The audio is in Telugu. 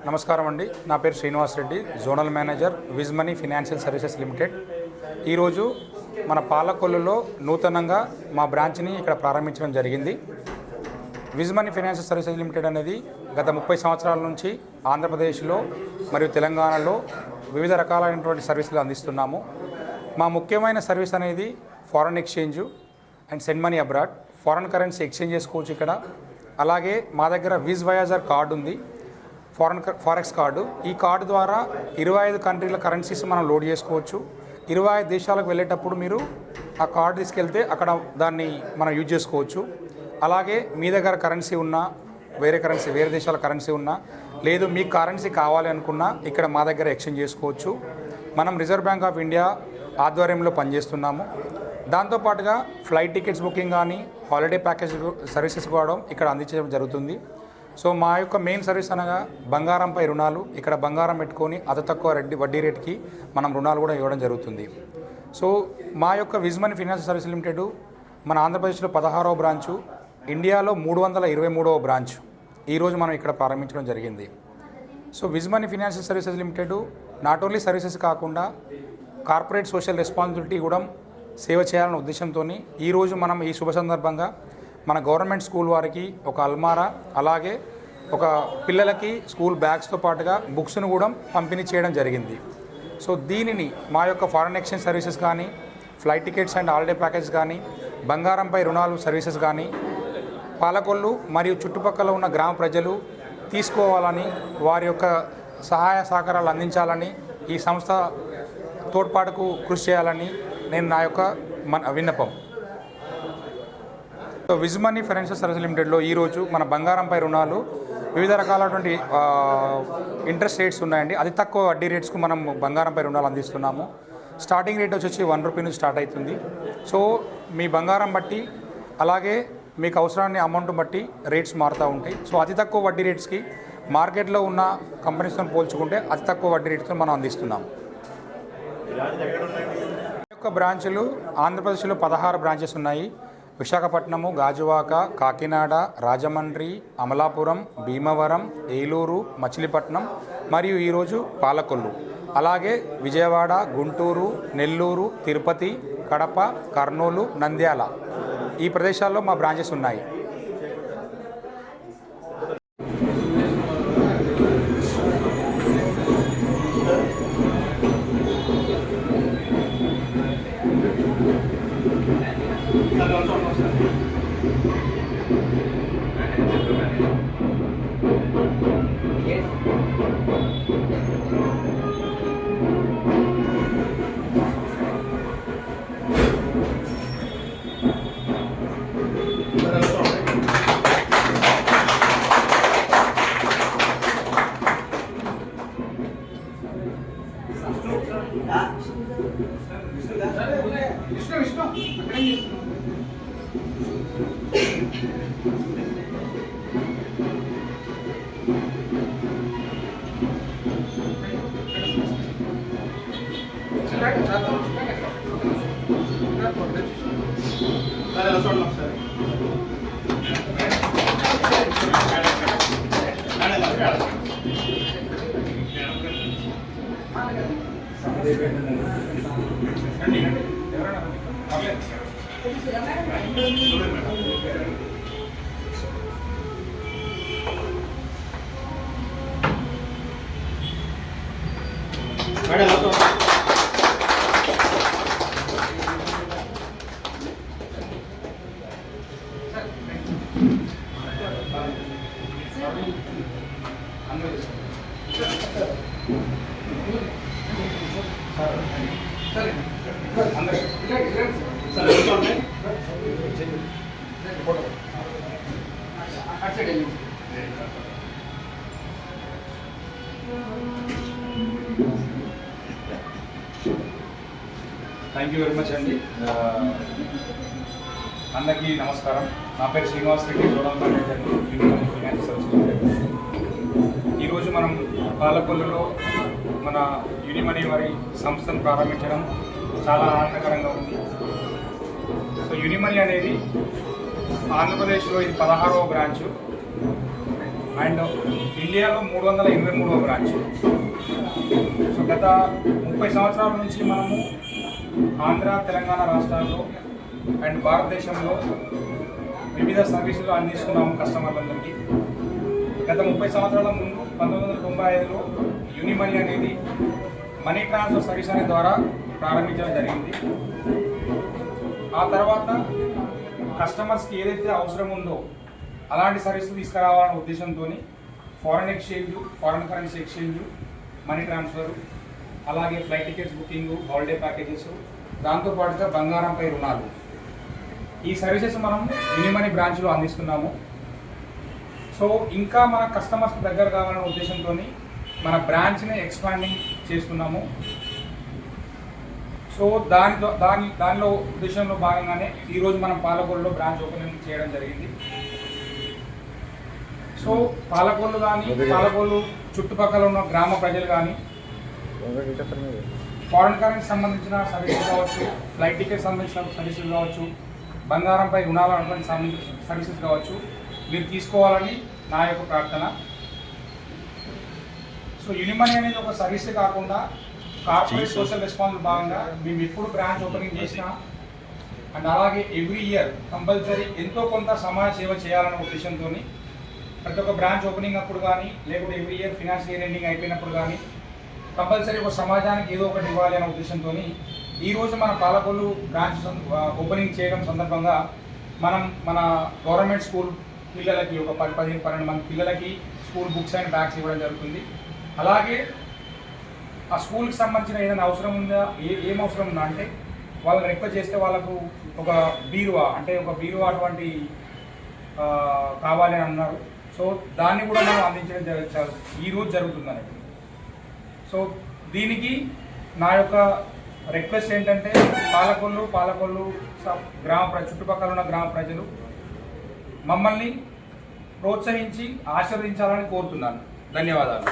నమస్కారం అండి. నా పేరు Srinivas Reddy, zonal manager Wiz Money financial services limited. ఈరోజు మన పాలకొల్లులో నూతనంగా మా బ్రాంచ్ని ఇక్కడ ప్రారంభించడం జరిగింది. Wiz Money financial services limited అనేది గత 30 సంవత్సరాల నుంచి ఆంధ్రప్రదేశ్లో మరియు తెలంగాణలో వివిధ రకాలైనటువంటి సర్వీసులు అందిస్తున్నాము. మా ముఖ్యమైన సర్వీస్ అనేది foreign exchange and send money abroad. Foreign currency exchange చేసుకోవచ్చు ఇక్కడ. అలాగే మా దగ్గర విజ్ వయాజర్ కార్డు ఉంది, ఫారెక్స్ కార్డు. ఈ కార్డు ద్వారా 25 కంట్రీల కరెన్సీస్ మనం లోడ్ చేసుకోవచ్చు. 25 దేశాలకు వెళ్ళేటప్పుడు మీరు ఆ కార్డు తీసుకెళ్తే అక్కడ దాన్ని మనం యూజ్ చేసుకోవచ్చు. అలాగే మీ దగ్గర కరెన్సీ ఉన్నా, వేరే దేశాల కరెన్సీ ఉన్నా, లేదు మీకు కరెన్సీ కావాలి అనుకున్నా ఇక్కడ మా దగ్గర ఎక్స్చేంజ్ చేసుకోవచ్చు. మనం రిజర్వ్ బ్యాంక్ ఆఫ్ ఇండియా ఆధ్వర్యంలో పనిచేస్తున్నాము. దాంతోపాటుగా ఫ్లైట్ టికెట్స్ బుకింగ్ కానీ హాలిడే ప్యాకేజ్ సర్వీసెస్ కూడా ఇక్కడ అందించడం జరుగుతుంది. సో మా యొక్క మెయిన్ సర్వీస్ అనగా బంగారంపై రుణాలు. ఇక్కడ బంగారం పెట్టుకొని అతి తక్కువ వడ్డీ రేటుకి మనం రుణాలు కూడా ఇవ్వడం జరుగుతుంది. సో మా యొక్క విజ్ మనీ ఫైనాన్షియల్ సర్వీస్ లిమిటెడ్ మన ఆంధ్రప్రదేశ్లో 16వ బ్రాంచు, ఇండియాలో 323వ బ్రాంచ్ ఈరోజు మనం ఇక్కడ ప్రారంభించడం జరిగింది. So Wiz Money financial services limited not only services కాకుండా కార్పొరేట్ సోషల్ రెస్పాన్సిబిలిటీ కూడా సేవ చేయాలనే ఉద్దేశంతో ఈరోజు మనం ఈ శుభ సందర్భంగా మన గవర్నమెంట్ స్కూల్ వారికి ఒక అల్మారా, అలాగే ఒక పిల్లలకి స్కూల్ బ్యాగ్స్తో పాటుగా బుక్స్ను కూడా పంపిణీ చేయడం జరిగింది. సో దీనిని మా యొక్క ఫారెన్ ఎక్స్చేంజ్ సర్వీసెస్ కానీ, flight tickets and holiday package కానీ, బంగారంపై రుణాలు సర్వీసెస్ కానీ పాలకొల్లు మరియు చుట్టుపక్కల ఉన్న గ్రామ ప్రజలు తీసుకోవాలని, వారి యొక్క సహాయ సహకారాలు అందించాలని, ఈ సంస్థ తోడ్పాటుకు కృషి చేయాలని నేను నా యొక్క విన్నపం. So Wiz Money financial service లిమిటెడ్లో ఈరోజు మన బంగారంపై రుణాలు వివిధ రకాలైనటువంటి ఇంట్రెస్ట్ రేట్స్ ఉన్నాయండి. అతి తక్కువ వడ్డీ రేట్స్కు మనం బంగారంపై రుణాలు అందిస్తున్నాము. స్టార్టింగ్ రేట్ వచ్చి 1 రూపీ నుంచి స్టార్ట్ అవుతుంది. సో మీ బంగారం బట్టి, అలాగే మీకు అవసరాన్ని అమౌంట్ బట్టి రేట్స్ మారుతూ ఉంటాయి. సో అతి తక్కువ వడ్డీ రేట్స్కి మార్కెట్లో ఉన్న కంపెనీస్తో పోల్చుకుంటే అతి తక్కువ వడ్డీ రేట్స్తో మనం అందిస్తున్నాము. యొక్క బ్రాంచులు ఆంధ్రప్రదేశ్లో 16 బ్రాంచెస్ ఉన్నాయి. విశాఖపట్నము, గాజువాక, కాకినాడ, రాజమండ్రి, అమలాపురం, భీమవరం, ఏలూరు, మచిలీపట్నం మరియు ఈరోజు పాలకొల్లు. అలాగే విజయవాడ, గుంటూరు, నెల్లూరు, తిరుపతి, కడప, కర్నూలు, నంద్యాల ఈ ప్రదేశాల్లో మా బ్రాంచెస్ ఉన్నాయి. థ్యాంక్ యూ వెరీ మచ్ అండి. అందరికీ నమస్కారం. నా పేరు Srinivas Reddy, zonal manager financial services limited. ఈరోజు మనం పాలకొల్లులో మన యూనిమనీ వారి సంస్థను ప్రారంభించడం చాలా ఆనందకరంగా ఉంది. సో యూనిమనీ అనేది ఆంధ్రప్రదేశ్లో ఇది 16వ బ్రాంచు. అండ్ ఇండియాలో 323వ బ్రాంచ్. సో గత 30 సంవత్సరాల నుంచి మనము ఆంధ్ర, తెలంగాణ రాష్ట్రాల్లో అండ్ భారతదేశంలో వివిధ సర్వీసులు అందిస్తున్నాము కస్టమర్లందరికీ. గత 30 సంవత్సరాల ముందు 1995లో యూనిమనీ అనేది మనీ ట్రాన్స్ఫర్ సర్వీస్ అనే ద్వారా ప్రారంభించడం జరిగింది. ఆ తర్వాత కస్టమర్స్కి ఏదైతే అవసరం ఉందో అలాంటి సర్వీసులు తీసుకురావాలనే ఉద్దేశంతో foreign exchange, foreign currency exchange, money transfer, అలాగే flight tickets booking, holiday packages, దాంతోపాటుగా బంగారంపై రుణాలు, ఈ సర్వీసెస్ మనం యూనిమనీ బ్రాంచ్లో అందిస్తున్నాము. సో ఇంకా మన కస్టమర్స్ దగ్గర కావాలనే ఉద్దేశంతో మన బ్రాంచ్ని ఎక్స్పాండింగ్ చేస్తున్నాము. సో దానిలో ఉద్దేశంలో భాగంగానే ఈరోజు మనం పాలకొల్లులో బ్రాంచ్ ఓపెనింగ్ చేయడం జరిగింది. సో పాలకొల్లు కానీ, పాలకొల్లు చుట్టుపక్కల ఉన్న గ్రామ ప్రజలు కానీ ఫారెన్ కరెన్సీ సంబంధించిన సర్వీసులు కావచ్చు, ఫ్లైట్ టికెట్ సంబంధించిన సర్వీసులు కావచ్చు, బంగారంపై రుణాలు అటువంటి సర్వీసెస్ కావచ్చు, మీరు తీసుకోవాలని నా యొక్క ప్రార్థన. సో యూనిమనీ అనేది ఒక సర్వీసే కాకుండా కార్పొరేట్ సోషల్ రెస్పాన్సిబుల్ భాగంగా మేము ఎప్పుడు బ్రాంచ్ ఓపెనింగ్ చేసినా అండ్ అలాగే ఎవ్రీ ఇయర్ కంపల్సరీ ఎంతో కొంత సమాజ సేవ చేయాలనే ఉద్దేశంతో ప్రతి ఒక్క బ్రాంచ్ ఓపెనింగ్ అప్పుడు కానీ, లేకుంటే every year financial year ending అయిపోయినప్పుడు కానీ కంపల్సరీ ఒక సమాజానికి ఏదో ఒకటి ఇవ్వాలి అనే ఉద్దేశంతో ఈరోజు మన పాలకొల్లు బ్రాంచ్ ఓపెనింగ్ చేయడం సందర్భంగా మనం మన గవర్నమెంట్ స్కూల్ పిల్లలకి ఒక 10-12 మంది పిల్లలకి స్కూల్ బుక్స్ అండ్ బ్యాగ్స్ ఇవ్వడం జరుగుతుంది. అలాగే ఆ స్కూల్కి సంబంధించిన ఏదైనా అవసరం ఉందా, ఏం అవసరం ఉందా అంటే వాళ్ళని రిక్వెస్ట్ చేస్తే వాళ్ళకు ఒక బీరువా అటువంటి కావాలి అని అన్నారు. సో దాన్ని కూడా మనం అందించడం ఈరోజు జరుగుతుందని. సో దీనికి నా యొక్క రిక్వెస్ట్ ఏంటంటే పాలకొల్లు చుట్టుపక్కల ఉన్న గ్రామ ప్రజలు మమ్మల్ని ప్రోత్సహించి ఆశీర్వదించాలని కోరుతున్నాను. ధన్యవాదాలు.